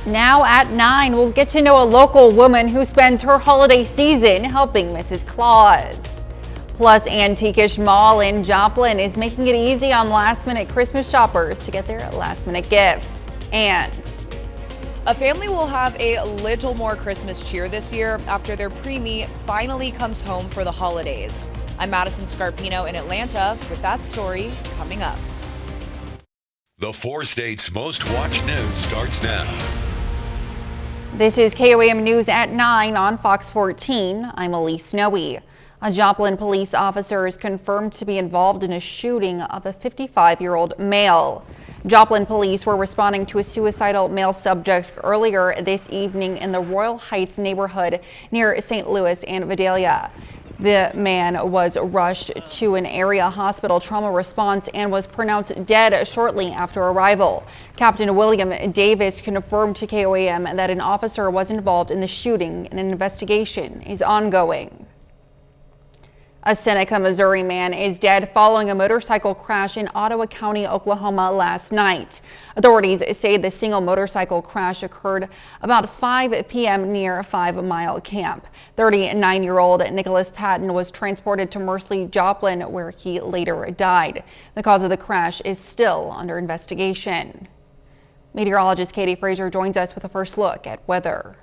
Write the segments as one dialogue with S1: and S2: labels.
S1: Now at 9, we'll get to know a local woman who spends her holiday season helping Mrs. Claus. Plus, Antiquish Mall in Joplin is making it easy on last-minute Christmas shoppers to get their last-minute gifts. And
S2: a family will have a little more Christmas cheer this year after their preemie finally comes home for the holidays. I'm Madison Scarpino in Atlanta with that story coming up.
S3: The 4 states' most watched news starts now.
S1: This is KOAM News at 9 on Fox 14. I'm Elise Noe. A Joplin police officer is confirmed to be involved in a shooting of a 55-year-old male. Joplin police were responding to a suicidal male subject earlier this evening in the Royal Heights neighborhood near St. Louis and Vidalia. The man was rushed to an area hospital trauma response and was pronounced dead shortly after arrival. Captain William Davis confirmed to KOAM that an officer was involved in the shooting and an investigation is ongoing. A Seneca, Missouri man is dead following a motorcycle crash in Ottawa County, Oklahoma last night. Authorities say the single motorcycle crash occurred about 5 p.m. near 5 Mile Camp. 39-year-old Nicholas Patton was transported to Mercy, Joplin, where he later died. The cause of the crash is still under investigation. Meteorologist Katie Frazier joins us with a first look at weather.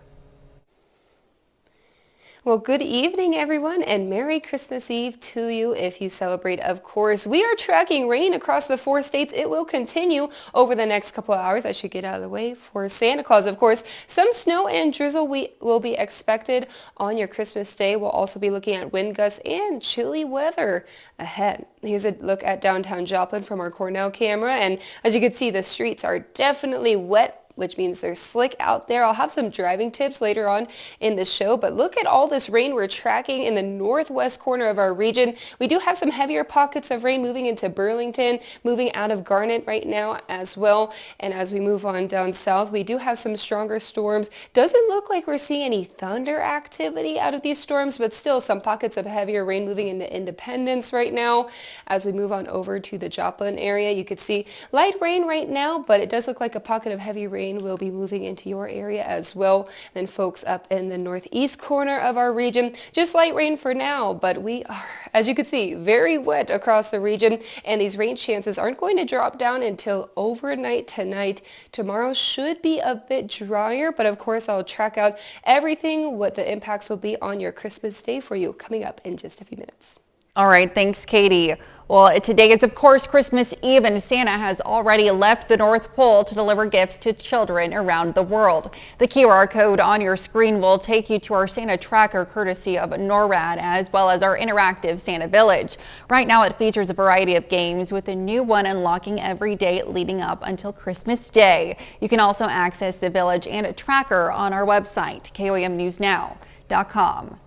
S4: Well, good evening, everyone, and Merry Christmas Eve to you if you celebrate, of course. We are tracking rain across the 4 states. It will continue over the next couple of hours. I should get out of the way for Santa Claus, of course. Some snow and drizzle will be expected on your Christmas day. We'll also be looking at wind gusts and chilly weather ahead. Here's a look at downtown Joplin from our Cornell camera, and as you can see, the streets are definitely wet, which means they're slick out there. I'll have some driving tips later on in the show, but look at all this rain we're tracking in the northwest corner of our region. We do have some heavier pockets of rain moving into Burlington, moving out of Garnet right now as well. And as we move on down south, we do have some stronger storms. Doesn't look like we're seeing any thunder activity out of these storms, but still some pockets of heavier rain moving into Independence right now. As we move on over to the Joplin area, you could see light rain right now, but it does look like a pocket of heavy rain will be moving into your area as well. Then folks up in the northeast corner of our region, just light rain for now, but we are, as you can see, very wet across the region, and these rain chances aren't going to drop down until overnight tonight. Tomorrow should be a bit drier, but of course I'll track out everything, what the impacts will be on your Christmas day for you coming up in just a few minutes.
S1: All right, thanks, Katie. Well, today is, of course, Christmas Eve, and Santa has already left the North Pole to deliver gifts to children around the world. The QR code on your screen will take you to our Santa tracker courtesy of NORAD, as well as our interactive Santa Village. Right now, it features a variety of games, with a new one unlocking every day leading up until Christmas Day. You can also access the village and a tracker on our website, KOAMnewsnow.com.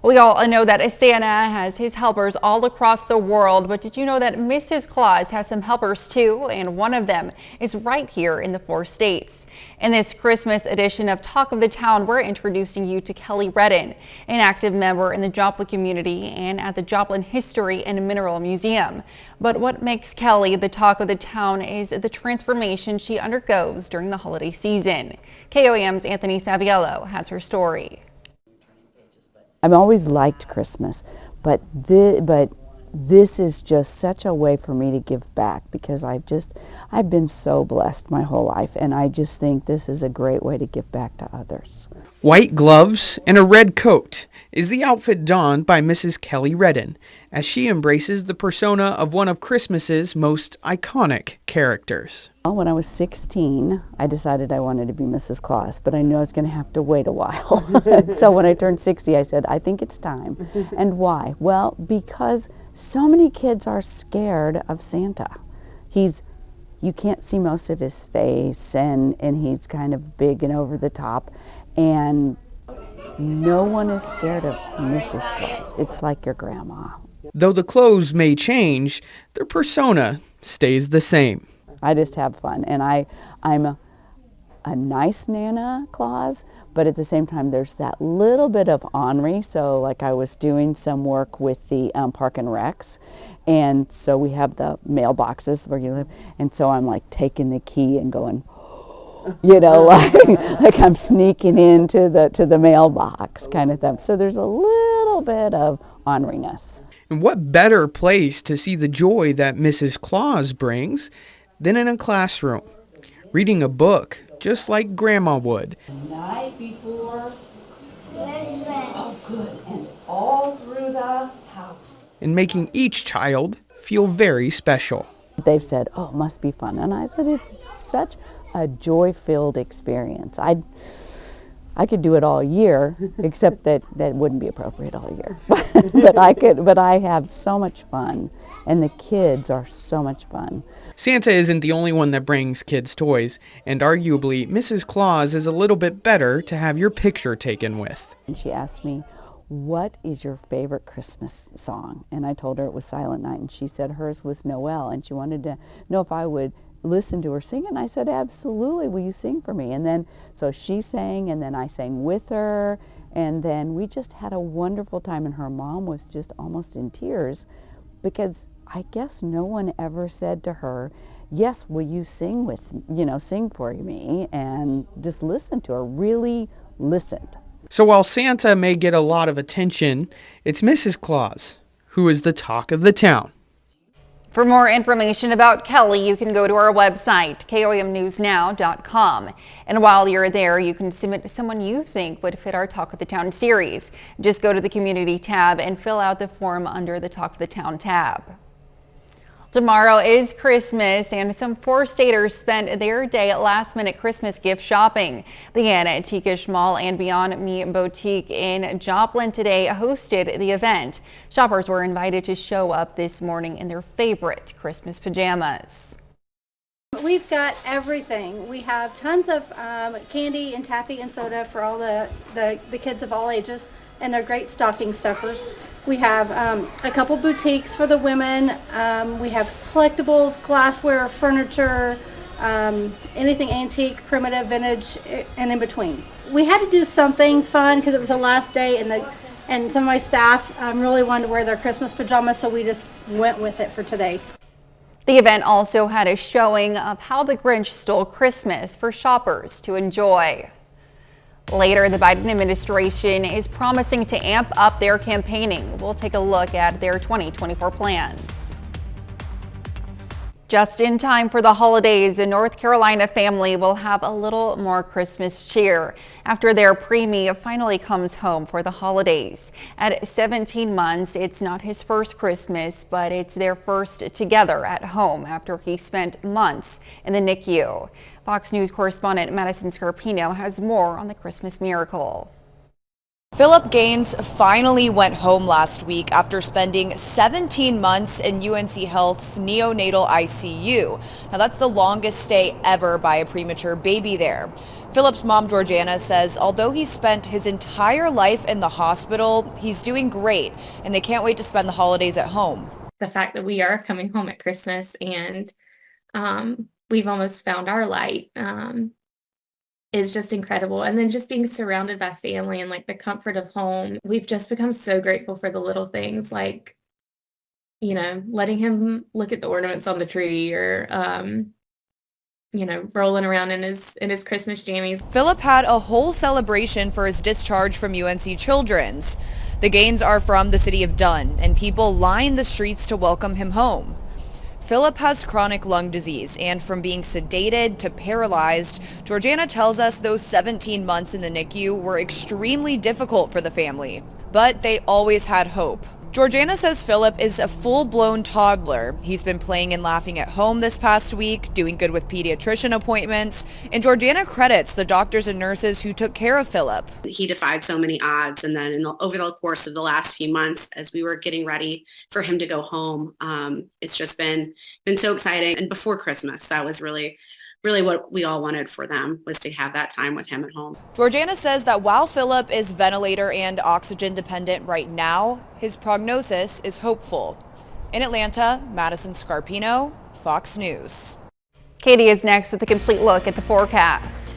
S1: We all know that Santa has his helpers all across the world, but did you know that Mrs. Claus has some helpers too? And one of them is right here in the 4 states. In this Christmas edition of Talk of the Town, we're introducing you to Kelly Redden, an active member in the Joplin community and at the Joplin History and Mineral Museum. But what makes Kelly the talk of the town is the transformation she undergoes during the holiday season. KOAM's Anthony Saviello has her story.
S5: I've always liked Christmas, but this is just such a way for me to give back, because I've been so blessed my whole life, and I just think this is a great way to give back to others.
S6: White gloves and a red coat is the outfit donned by Mrs. Kelly Redden as she embraces the persona of one of Christmas's most iconic characters.
S5: Well, when I was 16, I decided I wanted to be Mrs. Claus, but I knew I was going to have to wait a while. So when I turned 60, I said, I think it's time. And why? Well, because so many kids are scared of Santa. You can't see most of his face, and he's kind of big and over the top. And no one is scared of Mrs. Claus. It's like your grandma.
S6: Though the clothes may change, their persona stays the same.
S5: I just have fun, and I'm a nice Nana Claus, but at the same time there's that little bit of ornery. So like I was doing some work with the Park and Recs, and so we have the mailboxes where you live, and so I'm like taking the key and going, like I'm sneaking into the mailbox kind of thing. So there's a little bit of honoring us.
S6: And what better place to see the joy that Mrs. Claus brings than in a classroom, reading a book just like Grandma would.
S7: The night before Christmas. Oh, good. And all through the house.
S6: And making each child feel very special.
S5: They've said, oh, it must be fun. And I said, it's such a joy-filled experience. I could do it all year, except that wouldn't be appropriate all year. But I have so much fun, and the kids are so much fun.
S6: Santa isn't the only one that brings kids toys, and arguably, Mrs. Claus is a little bit better to have your picture taken with.
S5: And she asked me, what is your favorite Christmas song? And I told her it was Silent Night, and she said hers was Noel, and she wanted to know if I would listen to her sing, and I said, absolutely, will you sing for me? And then, so she sang, and then I sang with her, and then we just had a wonderful time, and her mom was just almost in tears, because I guess no one ever said to her, yes, will you sing sing for me, and just listen to her, really listened.
S6: So while Santa may get a lot of attention, it's Mrs. Claus who is the talk of the town.
S1: For more information about Kelly, you can go to our website, KOAMnewsnow.com. And while you're there, you can submit someone you think would fit our Talk of the Town series. Just go to the Community tab and fill out the form under the Talk of the Town tab. Tomorrow is Christmas, and some four-staters spent their day at last-minute Christmas gift shopping. The Antiquish Mall and Beyond Me Boutique in Joplin today hosted the event. Shoppers were invited to show up this morning in their favorite Christmas pajamas.
S8: We've got everything. We have tons of candy and taffy and soda for all the kids of all ages, and they're great stocking stuffers. We have a couple boutiques for the women. We have collectibles, glassware, furniture, anything antique, primitive, vintage, and in between. We had to do something fun because it was the last day, and some of my staff really wanted to wear their Christmas pajamas, so we just went with it for today.
S1: The event also had a showing of how the Grinch stole Christmas for shoppers to enjoy. Later, the Biden administration is promising to amp up their campaigning. We'll take a look at their 2024 plans. Just in time for the holidays, a North Carolina family will have a little more Christmas cheer after their preemie finally comes home for the holidays. At 17 months, it's not his first Christmas, but it's their first together at home after he spent months in the NICU. Fox News correspondent Madison Scarpino has more on the Christmas miracle.
S2: Philip Gaines finally went home last week after spending 17 months in UNC Health's neonatal ICU. Now that's the longest stay ever by a premature baby there. Philip's mom, Georgiana, says although he spent his entire life in the hospital, he's doing great and they can't wait to spend the holidays at home.
S9: The fact that we are coming home at Christmas and we've almost found our light is just incredible. And then just being surrounded by family and like the comfort of home. We've just become so grateful for the little things like, letting him look at the ornaments on the tree or, rolling around in his Christmas jammies.
S2: Philip had a whole celebration for his discharge from UNC Children's. The Gaines are from the city of Dunn, and people line the streets to welcome him home. Philip has chronic lung disease, and from being sedated to paralyzed, Georgiana tells us those 17 months in the NICU were extremely difficult for the family. But they always had hope. Georgiana says Philip is a full-blown toddler. He's been playing and laughing at home this past week, doing good with pediatrician appointments, and Georgiana credits the doctors and nurses who took care of Philip.
S10: He defied so many odds, and then over the course of the last few months, as we were getting ready for him to go home, it's just been so exciting. And before Christmas, that was really what we all wanted for them, was to have that time with him at home.
S2: Georgiana says that while Philip is ventilator and oxygen dependent right now, his prognosis is hopeful. In Atlanta, Madison Scarpino, Fox News.
S1: Katie is next with a complete look at the forecast.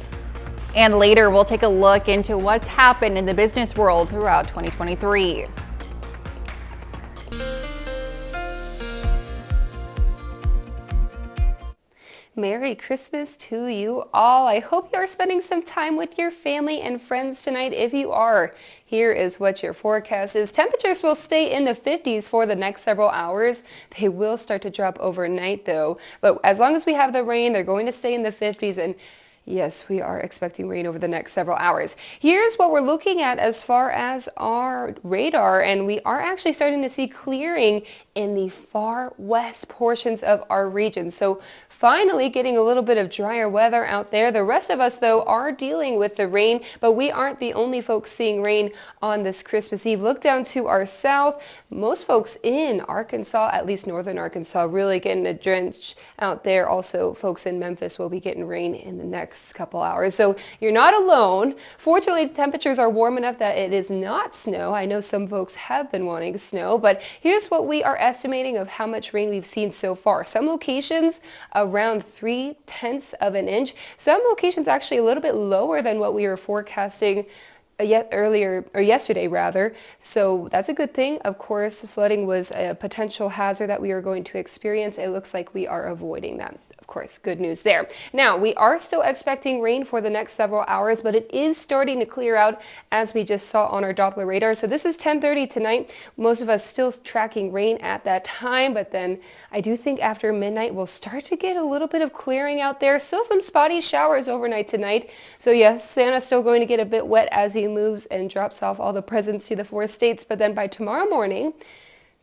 S1: And later, we'll take a look into what's happened in the business world throughout 2023.
S4: Merry Christmas to you all. I hope you are spending some time with your family and friends tonight. If you are, here is what your forecast is. Temperatures will stay in the 50s for the next several hours. They will start to drop overnight though. But as long as we have the rain, they're going to stay in the 50s, and yes, we are expecting rain over the next several hours. Here's what we're looking at as far as our radar, and we are actually starting to see clearing in the far west portions of our region. So finally getting a little bit of drier weather out there. The rest of us, though, are dealing with the rain, but we aren't the only folks seeing rain on this Christmas Eve. Look down to our south. Most folks in Arkansas, at least northern Arkansas, really getting a drench out there. Also, folks in Memphis will be getting rain in the next couple hours. So you're not alone. Fortunately, the temperatures are warm enough that it is not snow. I know some folks have been wanting snow, but here's what we are estimating of how much rain we've seen so far. Some locations around 0.3 of an inch. Some locations actually a little bit lower than what we were forecasting yesterday rather. So that's a good thing. Of course, flooding was a potential hazard that we were going to experience. It looks like we are avoiding that. Of course, good news there. Now, we are still expecting rain for the next several hours, but it is starting to clear out as we just saw on our Doppler radar. So this is 10:30 tonight. Most of us still tracking rain at that time, but then I do think after midnight we'll start to get a little bit of clearing out there. Still some spotty showers overnight tonight. So yes, Santa's still going to get a bit wet as he moves and drops off all the presents to the 4 states, but then by tomorrow morning,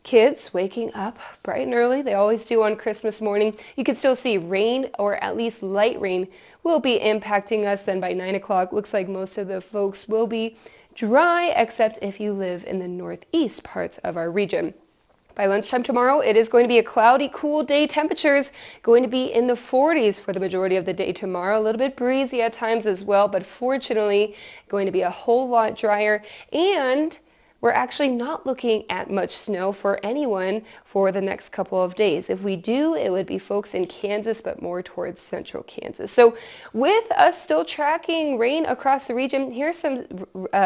S4: kids waking up bright and early, they always do on Christmas morning. You can still see rain, or at least light rain, will be impacting us. Then by 9 o'clock, looks like most of the folks will be dry, except if you live in the northeast parts of our region. By lunchtime tomorrow, it is going to be a cloudy, cool day. Temperatures going to be in the 40s for the majority of the day tomorrow. A little bit breezy at times as well, but fortunately going to be a whole lot drier, and we're actually not looking at much snow for anyone for the next couple of days. If we do, it would be folks in Kansas, but more towards central Kansas. So with us still tracking rain across the region, here's some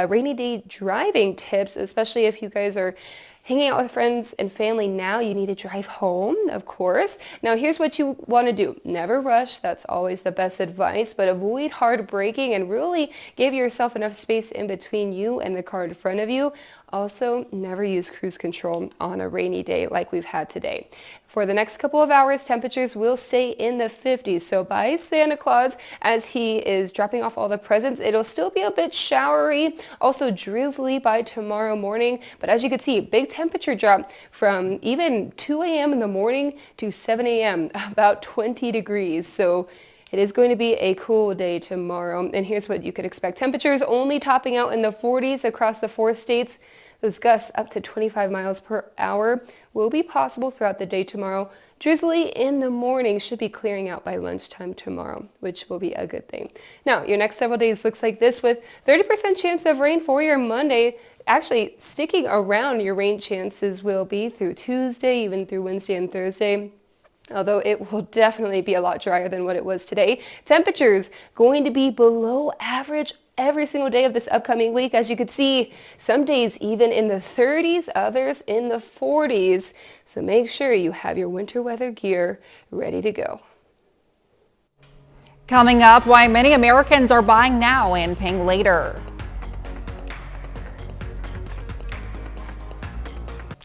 S4: rainy day driving tips, especially if you guys are hanging out with friends and family now. You need to drive home, of course. Now here's what you want to do. Never rush. That's always the best advice, but avoid hard braking and really give yourself enough space in between you and the car in front of you. Also, never use cruise control on a rainy day like we've had today. For the next couple of hours, temperatures will stay in the 50s. So by Santa Claus, as he is dropping off all the presents, it'll still be a bit showery, also drizzly by tomorrow morning. But as you can see, big temperature drop from even 2 a.m. in the morning to 7 a.m., about 20 degrees. So it is going to be a cool day tomorrow. And here's what you could expect. Temperatures only topping out in the 40s across the 4 states. Those gusts up to 25 miles per hour will be possible throughout the day tomorrow. Drizzly in the morning, should be clearing out by lunchtime tomorrow, which will be a good thing. Now, your next several days looks like this, with 30% chance of rain for your Monday. Actually, sticking around, your rain chances will be through Tuesday, even through Wednesday and Thursday, although it will definitely be a lot drier than what it was today. Temperatures going to be below average every single day of this upcoming week. As you can see, some days even in the 30s, others in the 40s. So make sure you have your winter weather gear ready to go.
S1: Coming up, why many Americans are buying now and paying later.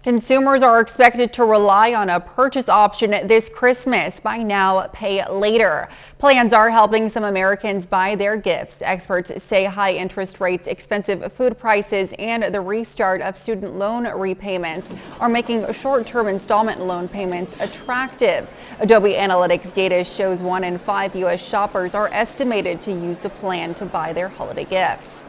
S1: Consumers are expected to rely on a purchase option this Christmas. Buy now, pay later. Plans are helping some Americans buy their gifts. Experts say high interest rates, expensive food prices, and the restart of student loan repayments are making short-term installment loan payments attractive. Adobe Analytics data shows 1 in 5 U.S. shoppers are estimated to use the plan to buy their holiday gifts.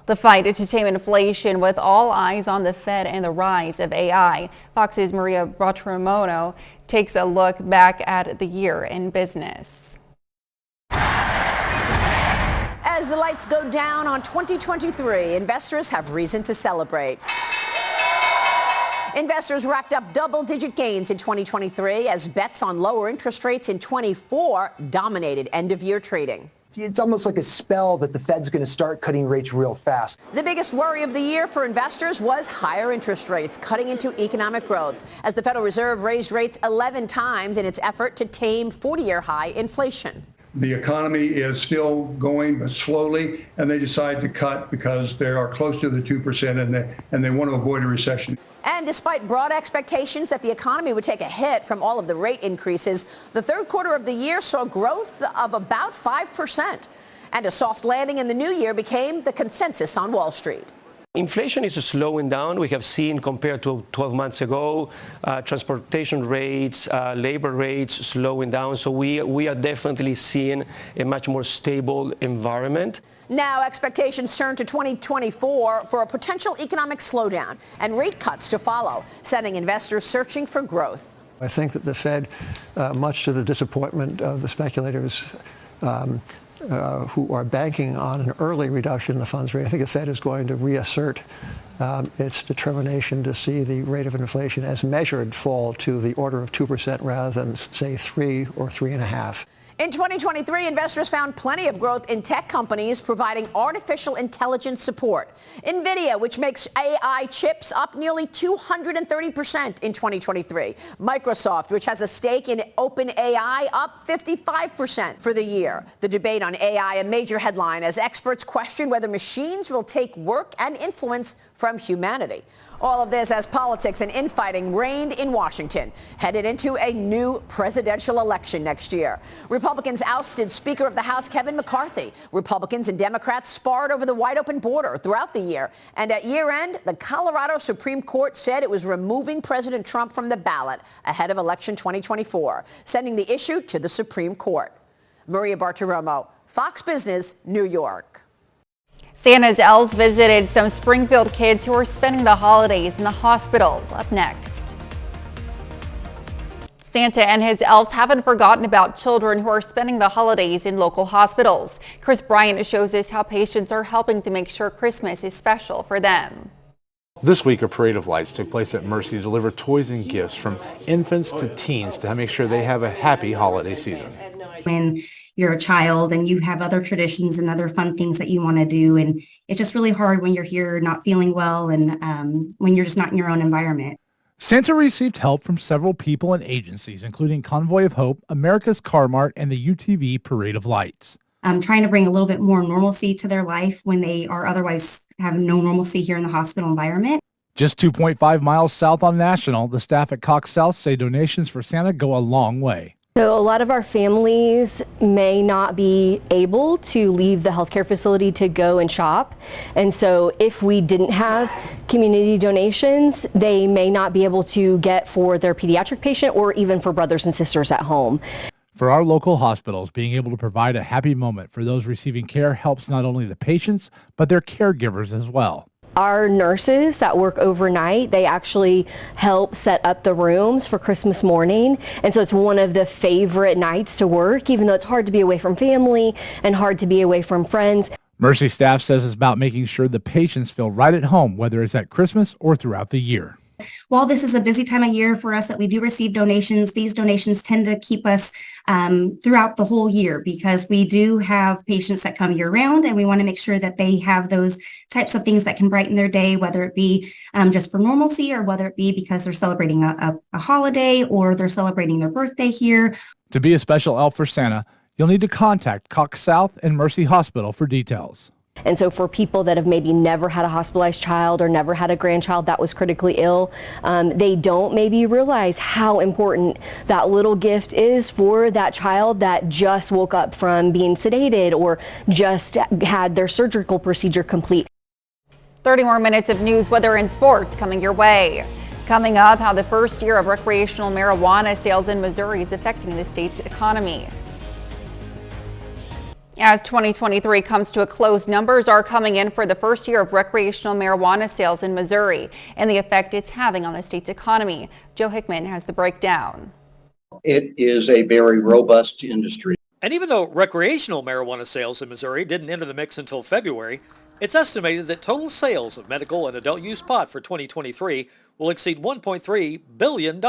S1: The fight to tame inflation, with all eyes on the Fed and the rise of AI. Fox's Maria Bartiromo takes a look back at the year in business.
S11: As the lights go down on 2023, investors have reason to celebrate. Investors racked up double-digit gains in 2023 as bets on lower interest rates in 24 dominated end-of-year trading.
S12: It's almost like a spell that the Fed's going to start cutting rates real fast.
S11: The biggest worry of the year for investors was higher interest rates cutting into economic growth as the Federal Reserve raised rates 11 times in its effort to tame 40-year high inflation.
S13: The economy is still going, but slowly, and they decide to cut because they are close to the 2% and they want to avoid a recession.
S11: And despite broad expectations that the economy would take a hit from all of the rate increases, the third quarter of the year saw growth of about 5%. And a soft landing in the new year became the consensus on Wall Street.
S14: Inflation is slowing down. We have seen, compared to 12 months ago, transportation rates, labor rates slowing down. So we are definitely seeing a much more stable environment.
S11: Now expectations turn to 2024 for a potential economic slowdown and rate cuts to follow, sending investors searching for growth.
S15: I think that the Fed, much to the disappointment of the speculators, who are banking on an early reduction in the funds rate, I think the Fed is going to reassert its determination to see the rate of inflation as measured fall to the order of 2% rather than, say, 3 or 3.5%.
S11: In 2023, investors found plenty of growth in tech companies providing artificial intelligence support. NVIDIA, which makes AI chips, up nearly 230% in 2023. Microsoft, which has a stake in OpenAI, up 55% for the year. The debate on AI, a major headline as experts question whether machines will take work and influence from humanity. All of this as politics and infighting reigned in Washington, headed into a new presidential election next year. Republicans ousted Speaker of the House Kevin McCarthy. Republicans and Democrats sparred over the wide-open border throughout the year. And at year-end, the Colorado Supreme Court said it was removing President Trump from the ballot ahead of election 2024, sending the issue to the Supreme Court. Maria Bartiromo, Fox Business, New York.
S1: Santa's elves visited some Springfield kids who are spending the holidays in the hospital. Up next. Santa and his elves haven't forgotten about children who are spending the holidays in local hospitals. Chris Bryant shows us how patients are helping to make sure Christmas is special for them.
S16: This week, a parade of lights took place at Mercy to deliver toys and gifts from infants to teens to make sure they have a happy holiday season.
S17: When you're a child and you have other traditions and other fun things that you want to do, and it's just really hard when you're here not feeling well and when you're just not in your own environment.
S18: Santa received help from several people and agencies, including Convoy of Hope, America's Car Mart, and the UTV Parade of Lights.
S17: Trying to bring a little bit more normalcy to their life when they are otherwise have no normalcy here in the hospital environment.
S18: Just 2.5 miles south on National, the staff at Cox South say donations for Santa go a long way.
S19: So a lot of our families may not be able to leave the healthcare facility to go and shop. And so if we didn't have community donations, they may not be able to get for their pediatric patient or even for brothers and sisters at home.
S18: For our local hospitals, being able to provide a happy moment for those receiving care helps not only the patients, but their caregivers as well.
S19: Our nurses that work overnight, they actually help set up the rooms for Christmas morning. And so it's one of the favorite nights to work, even though it's hard to be away from family and hard to be away from friends.
S18: Mercy staff says it's about making sure the patients feel right at home, whether it's at Christmas or throughout the year.
S17: While this is a busy time of year for us that we do receive donations, these donations tend to keep us throughout the whole year because we do have patients that come year round and we want to make sure that they have those types of things that can brighten their day, whether it be just for normalcy or whether it be because they're celebrating a holiday or they're celebrating their birthday here.
S18: To be a special elf for Santa, you'll need to contact Cox South and Mercy Hospital for details.
S19: And so for people that have maybe never had a hospitalized child or never had a grandchild that was critically ill, they don't maybe realize how important that little gift is for that child that just woke up from being sedated or just had their surgical procedure complete.
S1: 30 more minutes of news, weather, and sports coming your way. Coming up, how the first year of recreational marijuana sales in Missouri is affecting the state's economy. As 2023 comes to a close, numbers are coming in for the first year of recreational marijuana sales in Missouri and the effect it's having on the state's economy. Joe Hickman has the breakdown.
S20: It is a very robust industry.
S21: And even though recreational marijuana sales in Missouri didn't enter the mix until February, it's estimated that total sales of medical and adult use pot for 2023 will exceed $1.3 billion,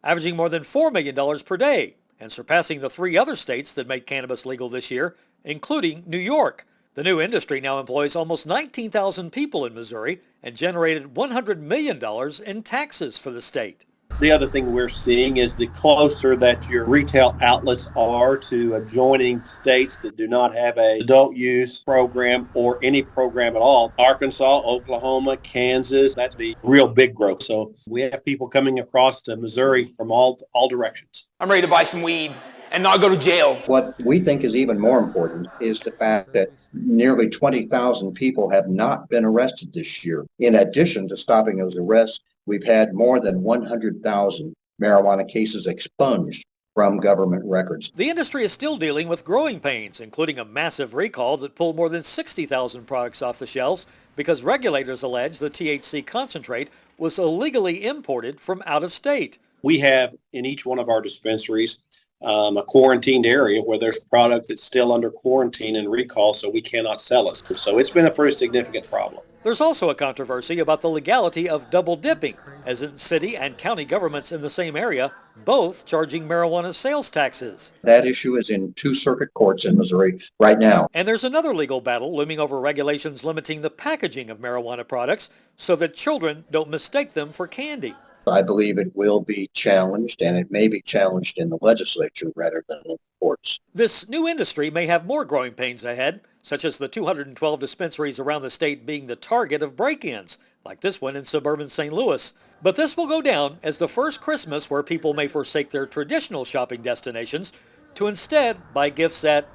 S21: averaging more than $4 million per day, and surpassing the 3 other states that made cannabis legal this year including New York. The new industry now employs almost 19,000 people in Missouri and generated $100 million in taxes for the state.
S3: The other thing we're seeing is the closer that your retail outlets are to adjoining states that do not have an adult use program or any program at all. Arkansas, Oklahoma, Kansas, that's the real big growth. So we have people coming across to Missouri from all directions.
S22: I'm ready to buy some weed and not go to jail.
S20: What we think is even more important is the fact that nearly 20,000 people have not been arrested this year. In addition to stopping those arrests, we've had more than 100,000 marijuana cases expunged from government records.
S21: The industry is still dealing with growing pains, including a massive recall that pulled more than 60,000 products off the shelves because regulators allege the THC concentrate was illegally imported from out of state.
S3: We have in each one of our dispensaries a quarantined area where there's product that's still under quarantine and recall, so we cannot sell it. So it's been a pretty significant problem.
S21: There's also a controversy about the legality of double dipping, as in city and county governments in the same area, both charging marijuana sales taxes.
S20: That issue is in 2 circuit courts in Missouri right now.
S21: And there's another legal battle looming over regulations limiting the packaging of marijuana products so that children don't mistake them for candy.
S20: I believe it will be challenged, and it may be challenged in the legislature rather than in the courts.
S21: This new industry may have more growing pains ahead, such as the 212 dispensaries around the state being the target of break-ins, like this one in suburban St. Louis. But this will go down as the first Christmas where people may forsake their traditional shopping destinations to instead buy gifts at,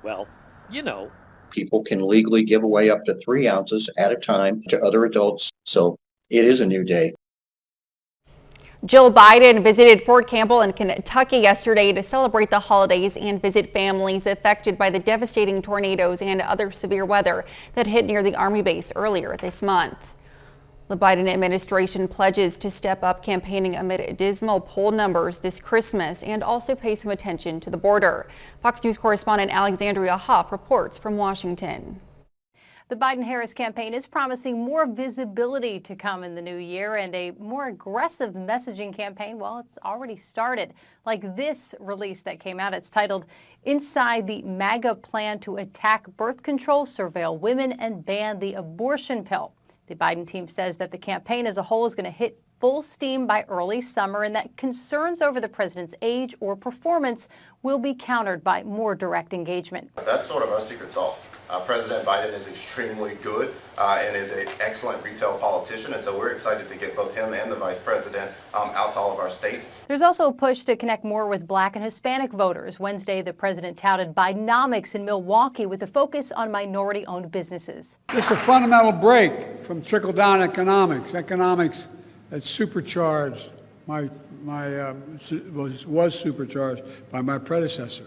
S21: well, you know.
S20: People can legally give away up to 3 ounces at a time to other adults, so it is a new day.
S1: Jill Biden visited Fort Campbell in Kentucky yesterday to celebrate the holidays and visit families affected by the devastating tornadoes and other severe weather that hit near the Army base earlier this month. The Biden administration pledges to step up campaigning amid dismal poll numbers this Christmas and also pay some attention to the border. Fox News correspondent Alexandria Hoff reports from Washington.
S23: The Biden-Harris campaign is promising more visibility to come in the new year and a more aggressive messaging campaign. Well, it's already started. Like this release that came out, it's titled "Inside the MAGA Plan to Attack Birth Control, Surveil Women, and Ban the Abortion Pill." The Biden team says that the campaign as a whole is going to hit full steam by early summer and that concerns over the president's age or performance will be countered by more direct engagement.
S24: That's sort of our secret sauce. President Biden is extremely good and is an excellent retail politician, and so we're excited to get both him and the vice president out to all of our states.
S23: There's also a push to connect more with Black and Hispanic voters. Wednesday, the president touted Bidenomics in Milwaukee with a focus on minority-owned businesses.
S25: This is a fundamental break from trickle-down economics. Economics that's supercharged, was supercharged by my predecessor,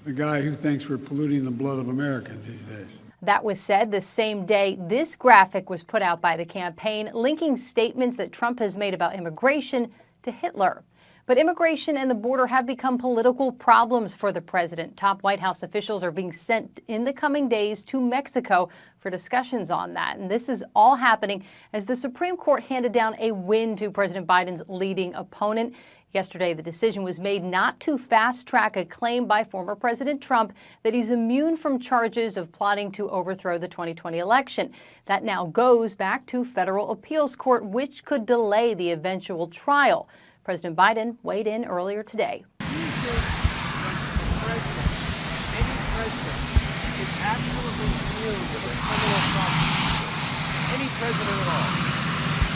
S25: the guy who thinks we're polluting the blood of Americans these days.
S23: That was said the same day this graphic was put out by the campaign, linking statements that Trump has made about immigration to Hitler. But immigration and the border have become political problems for the president. Top White House officials are being sent in the coming days to Mexico for discussions on that. And this is all happening as the Supreme Court handed down a win to President Biden's leading opponent. Yesterday, the decision was made not to fast-track a claim by former President Trump that he's immune from charges of plotting to overthrow the 2020 election. That now goes back to federal appeals court, which could delay the eventual trial. President Biden weighed in earlier today.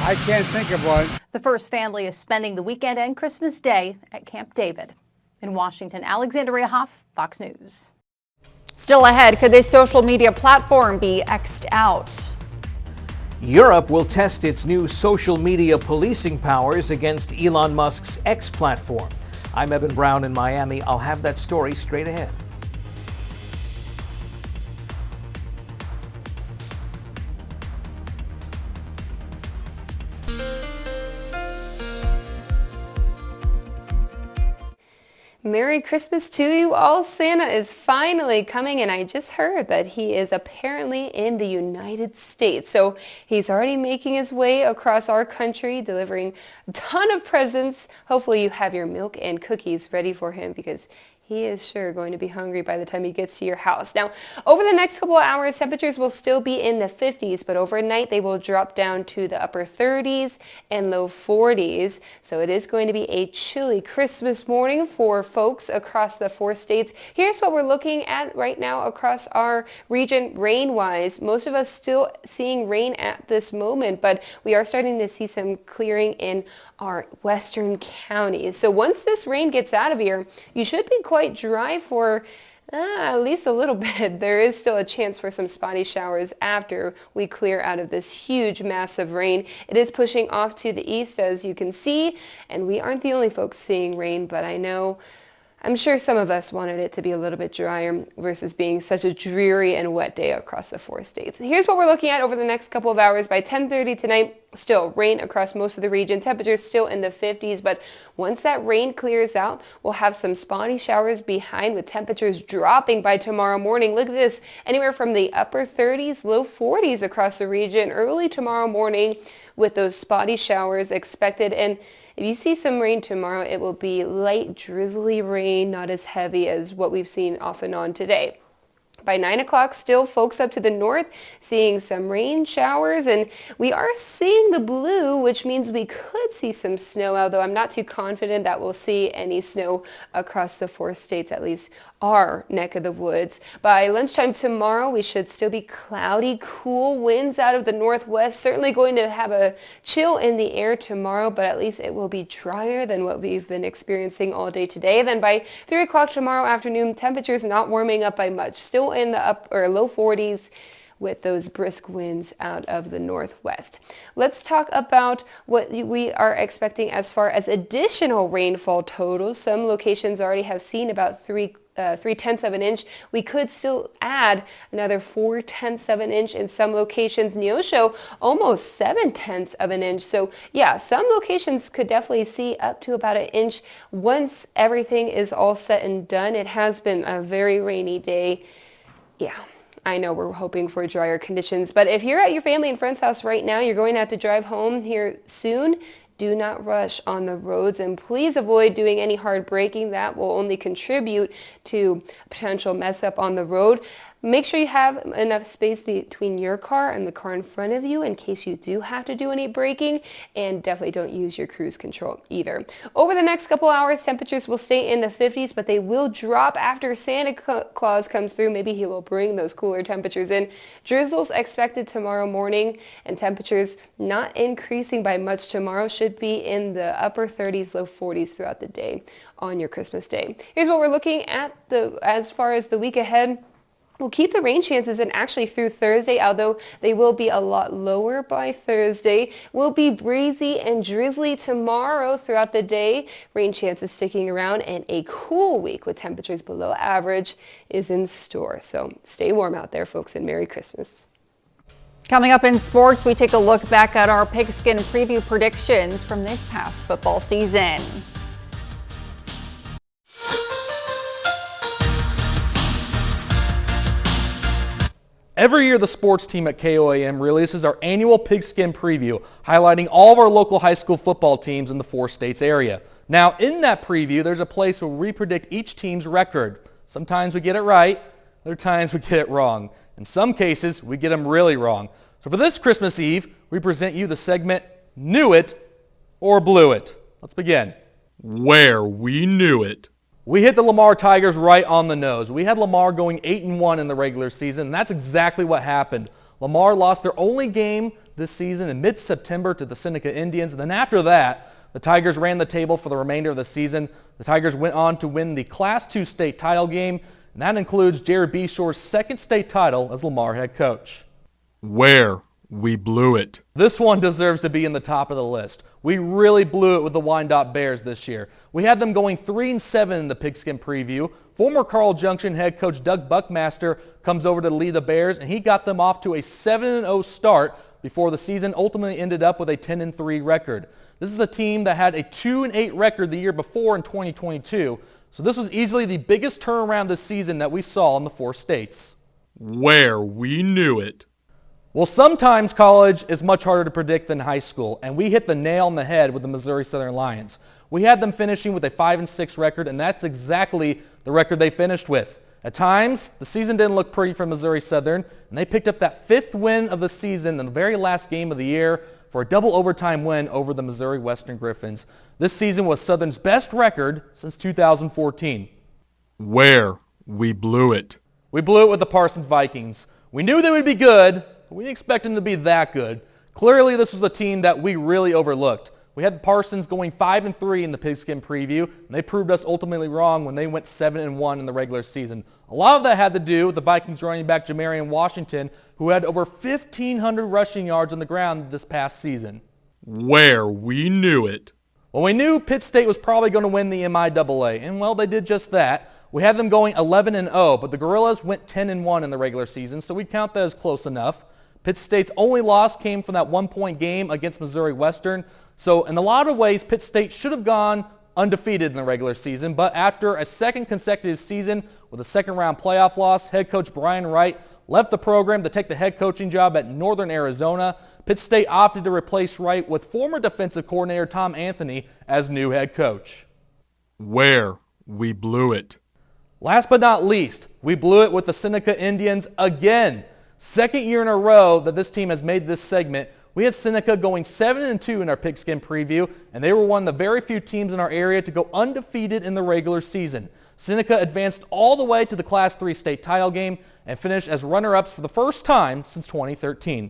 S25: I can't think of one.
S23: The first family is spending the weekend and Christmas Day at Camp David. In Washington, Alexandria Hoff, Fox News.
S1: Still ahead, could this social media platform be X'd out?
S26: Europe will test its new social media policing powers against Elon Musk's X platform. I'm Evan Brown in Miami. I'll have that story straight ahead.
S4: Merry Christmas to you all. Santa is finally coming, and I just heard that he is apparently in the United States. So he's already making his way across our country, delivering a ton of presents. Hopefully you have your milk and cookies ready for him because He is sure going to be hungry by the time he gets to your house. Now, over the next couple of hours, temperatures will still be in the 50s, but overnight they will drop down to the upper 30s and low 40s. So it is going to be a chilly Christmas morning for folks across the 4 states. Here's what we're looking at right now across our region rain-wise. Most of us still seeing rain at this moment, but we are starting to see some clearing in our western counties. So once this rain gets out of here, you should be quite dry for at least a little bit. There is still a chance for some spotty showers after we clear out of this huge mass of rain. It is pushing off to the east, as you can see, and we aren't the only folks seeing rain, but I'm sure some of us wanted it to be a little bit drier versus being such a dreary and wet day across the 4 states. Here's what we're looking at over the next couple of hours. By 10:30 tonight, still rain across most of the region. Temperatures still in the 50s, but once that rain clears out, we'll have some spotty showers behind with temperatures dropping by tomorrow morning. Look at this, anywhere from the upper 30s, low 40s across the region early tomorrow morning with those spotty showers expected. And if you see some rain tomorrow, it will be light, drizzly rain, not as heavy as what we've seen off and on today. By 9 o'clock, still folks up to the north seeing some rain showers, and we are seeing the blue, which means we could see some snow, although I'm not too confident that we'll see any snow across the 4 states, at least our neck of the woods. By lunchtime tomorrow, we should still be cloudy, cool winds out of the northwest, certainly going to have a chill in the air tomorrow, but at least it will be drier than what we've been experiencing all day today. Then by 3 o'clock tomorrow afternoon, temperatures not warming up by much, still in the low 40s with those brisk winds out of the northwest. Let's talk about what we are expecting as far as additional rainfall totals. Some locations already have seen about 3/10 of an inch. We could still add another 4/10 of an inch in some locations. Neosho almost 7/10 of an inch. So yeah, some locations could definitely see up to about an inch once everything is all said and done. It has been a very rainy day. Yeah, I know we're hoping for drier conditions, but if you're at your family and friend's house right now, you're going to have to drive home here soon. Do not rush on the roads, and please avoid doing any hard braking. That will only contribute to potential mess up on the road. Make sure you have enough space between your car and the car in front of you in case you do have to do any braking, and definitely don't use your cruise control either. Over the next couple hours, temperatures will stay in the 50s, but they will drop after Santa Claus comes through. Maybe he will bring those cooler temperatures in. Drizzles expected tomorrow morning, and temperatures not increasing by much tomorrow, should be in the upper 30s, low 40s throughout the day on your Christmas day. Here's what we're looking at as far as the week ahead. We'll keep the rain chances and actually through Thursday, although they will be a lot lower by Thursday. Will be breezy and drizzly tomorrow throughout the day. Rain chances sticking around, and a cool week with temperatures below average is in store. So stay warm out there, folks, and Merry Christmas.
S1: Coming up in sports, we take a look back at our pigskin preview predictions from this past football season.
S5: Every year, the sports team at KOAM releases our annual Pigskin Preview, highlighting all of our local high school football teams in the 4 states area. Now, in that preview, there's a place where we predict each team's record. Sometimes we get it right, other times we get it wrong. In some cases, we get them really wrong. So for this Christmas Eve, we present you the segment, Knew It or Blew It. Let's begin.
S6: Where we knew it.
S5: We hit the Lamar Tigers right on the nose. We had Lamar going 8-1 in the regular season, and that's exactly what happened. Lamar lost their only game this season in mid-September to the Seneca Indians, and then after that, the Tigers ran the table for the remainder of the season. The Tigers went on to win the Class II state title game, and that includes Jared Beshore's second state title as Lamar head coach.
S6: Where we blew it.
S5: This one deserves to be in the top of the list. We really blew it with the Wyandotte Bears this year. We had them going 3-7 in the Pigskin Preview. Former Carl Junction head coach Doug Buckmaster comes over to lead the Bears, and he got them off to a 7-0 start before the season ultimately ended up with a 10-3 record. This is a team that had a 2-8 record the year before in 2022, so this was easily the biggest turnaround this season that we saw in the 4 states.
S6: Where we knew it.
S5: Well, sometimes college is much harder to predict than high school, and we hit the nail on the head with the Missouri Southern Lions. We had them finishing with a 5-6 record, and that's exactly the record they finished with. At times, the season didn't look pretty for Missouri Southern, and they picked up that 5th win of the season in the very last game of the year for a double overtime win over the Missouri Western Griffins. This season was Southern's best record since 2014.
S6: Where we blew it.
S5: We blew it with the Parsons Vikings. We knew they would be good, but we didn't expect them to be that good. Clearly, this was a team that we really overlooked. We had the Parsons going 5-3 in the Pigskin preview, and they proved us ultimately wrong when they went 7-1 in the regular season. A lot of that had to do with the Vikings running back Jamarian Washington, who had over 1,500 rushing yards on the ground this past season.
S6: Where we knew it.
S5: Well, we knew Pitt State was probably going to win the MIAA, and well, they did just that. We had them going 11-0, but the Gorillas went 10-1 in the regular season, so we'd count that as close enough. Pitt State's only loss came from that one-point game against Missouri Western, so in a lot of ways, Pitt State should have gone undefeated in the regular season, but after a second consecutive season with a second-round playoff loss, head coach Brian Wright left the program to take the head coaching job at Northern Arizona. Pitt State opted to replace Wright with former defensive coordinator Tom Anthony as new head coach.
S6: Where we blew it.
S5: Last but not least, we blew it with the Seneca Indians again. Second year in a row that this team has made this segment. We had Seneca going 7-2 in our Pigskin preview, and they were one of the very few teams in our area to go undefeated in the regular season. Seneca advanced all the way to the Class 3 state title game and finished as runner-ups for the first time since 2013.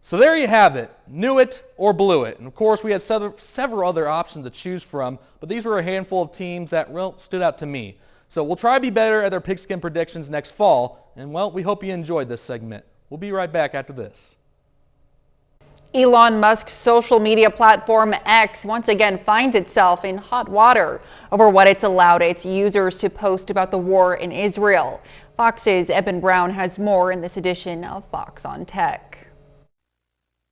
S5: So there you have it. Knew it or blew it. And of course, we had several other options to choose from, but these were a handful of teams that stood out to me. So we'll try to be better at our Pigskin predictions next fall, and well, we hope you enjoyed this segment. We'll be right back after this.
S1: Elon Musk's social media platform X once again finds itself in hot water over what it's allowed its users to post about the war in Israel. Fox's Eben Brown has more in this edition of Fox on Tech.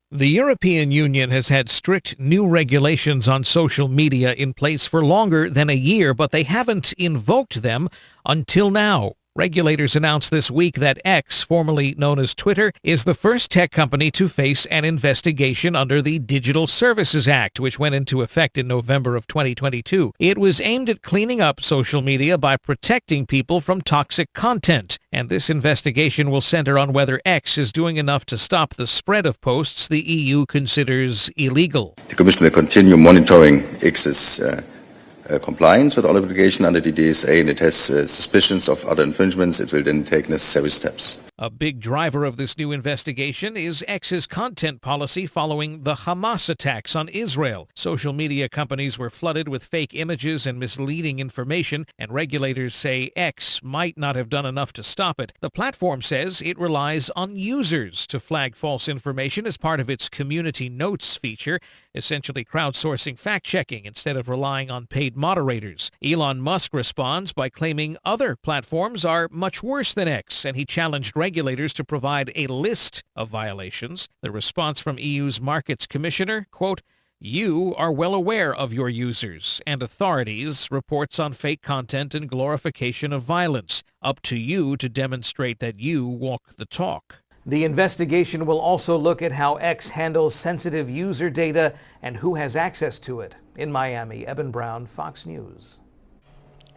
S2: The European Union has had strict new regulations on social media in place for longer than a year, but they haven't invoked them until now. Regulators announced this week that X, formerly known as Twitter, is the first tech company to face an investigation under the Digital Services Act, which went into effect in November of 2022. It was aimed at cleaning up social media by protecting people from toxic content. And this investigation will center on whether X is doing enough to stop the spread of posts the EU considers illegal.
S7: The Commission will continue monitoring X's compliance with all obligations under the DSA, and it has suspicions of other infringements. It will then take necessary steps.
S2: A big driver of this new investigation is X's content policy following the Hamas attacks on Israel. Social media companies were flooded with fake images and misleading information, and regulators say X might not have done enough to stop it. The platform says it relies on users to flag false information as part of its community notes feature, essentially crowdsourcing fact-checking instead of relying on paid moderators. Elon Musk responds by claiming other platforms are much worse than X, and he challenged regulators to provide a list of violations. The response from EU's Markets Commissioner, quote, "You are well aware of your users and authorities' reports on fake content and glorification of violence. Up to you to demonstrate that you walk the talk."
S26: The investigation will also look at how X handles sensitive user data and who has access to it. In Miami, Eben Brown, Fox News.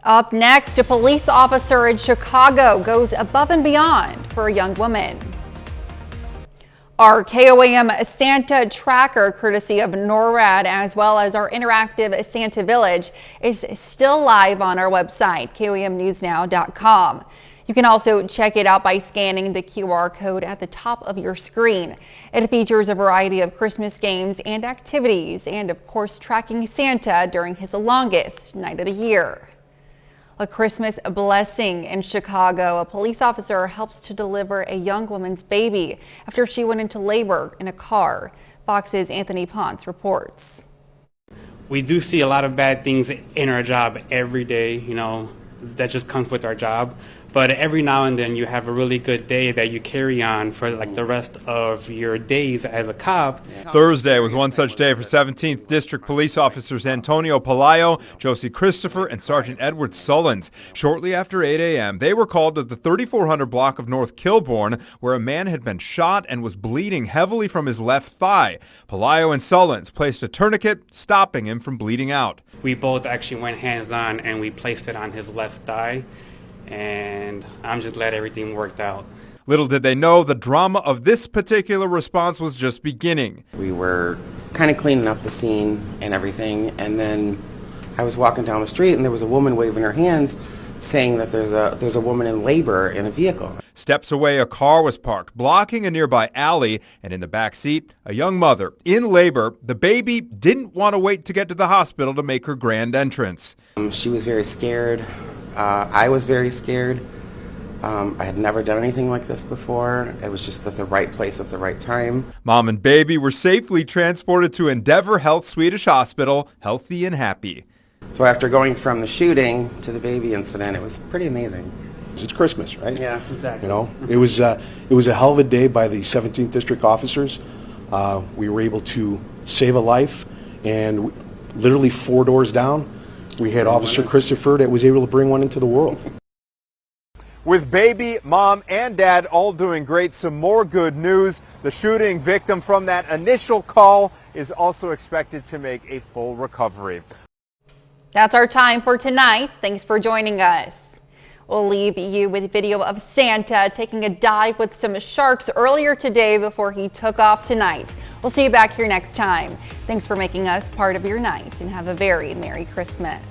S1: Up next, a police officer in Chicago goes above and beyond for a young woman. Our KOAM Santa tracker, courtesy of NORAD, as well as our interactive Santa Village, is still live on our website, KOAMnewsnow.com. You can also check it out by scanning the QR code at the top of your screen. It features a variety of Christmas games and activities, and of course tracking Santa during his longest night of the year. A Christmas blessing in Chicago. A police officer helps to deliver a young woman's baby after she went into labor in a car. Fox's Anthony Ponce reports.
S8: We do see a lot of bad things in our job every day, that just comes with our job. but every now and then you have a really good day that you carry on for like the rest of your days as a cop.
S9: Thursday was one such day for 17th District Police Officers Antonio Pelayo, Josie Christopher, and Sergeant Edward Sullins. Shortly after 8 a.m., they were called to the 3400 block of North Kilbourne, where a man had been shot and was bleeding heavily from his left thigh. Pelayo and Sullins placed a tourniquet, stopping him from bleeding out.
S8: We both actually went hands-on and we placed it on his left thigh, and I'm just glad everything worked out.
S9: Little did they know the drama of this particular response was just beginning.
S10: We were kind of cleaning up the scene and everything, and then I was walking down the street and there was a woman waving her hands saying that there's a woman in labor in a vehicle.
S9: Steps away, a car was parked, blocking a nearby alley, and in the back seat, a young mother in labor. The baby didn't want to wait to get to the hospital to make her grand entrance.
S10: She was very scared. I was very scared. I had never done anything like this before. It was just at the right place at the right time.
S9: Mom and baby were safely transported to Endeavor Health Swedish Hospital, healthy and happy.
S10: So after going from the shooting to the baby incident, it was pretty amazing.
S12: It's Christmas, right?
S8: Yeah, exactly.
S12: You know, it was a hell of a day by the 17th District officers. We were able to save a life, and literally 4 doors down, we had Officer Christopher that was able to bring one into the world.
S9: With baby, mom, and dad all doing great, some more good news. The shooting victim from that initial call is also expected to make a full recovery.
S1: That's our time for tonight. Thanks for joining us. We'll leave you with video of Santa taking a dive with some sharks earlier today before he took off tonight. We'll see you back here next time. Thanks for making us part of your night, and have a very Merry Christmas.